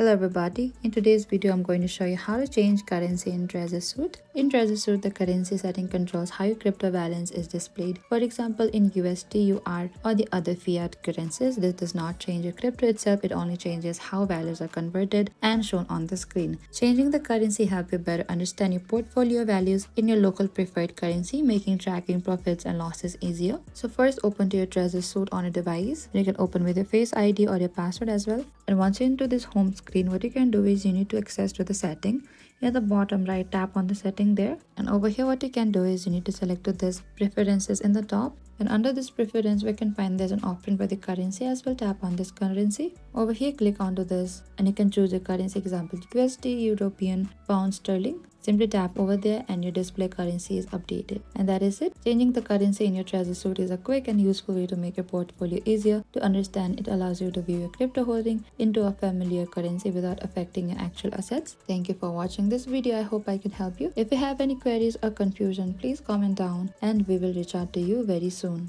Hello everybody, in today's video I'm going to show you how to change currency in Trezor Suite. In Trezor Suite, the currency setting controls how your crypto balance is displayed. For example, in USD, UR or the other fiat currencies, this does not change your crypto itself, it only changes how values are converted and shown on the screen. Changing the currency helps you better understand your portfolio values in your local preferred currency, making tracking profits and losses easier. So first open to your Trezor Suite on a device. You can open with your Face ID or your password as well. And once you're into this home screen, what you can do is you need to access to the setting. At the bottom right, tap on the setting there, and over here what you can do is you need to select to this preferences in the top, and under this preference we can find there's an option for the currency as well. Tap on this currency. Over here click onto this and you can choose your currency, example USD, European, Pound Sterling. Simply tap over there and your display currency is updated. And that is it. Changing the currency in your Trezor Suite is a quick and useful way to make your portfolio easier to understand. It allows you to view your crypto holding into a familiar currency without affecting your actual assets. Thank you for watching this video. I hope I can help you. If you have any queries or confusion, please comment down and we will reach out to you very soon.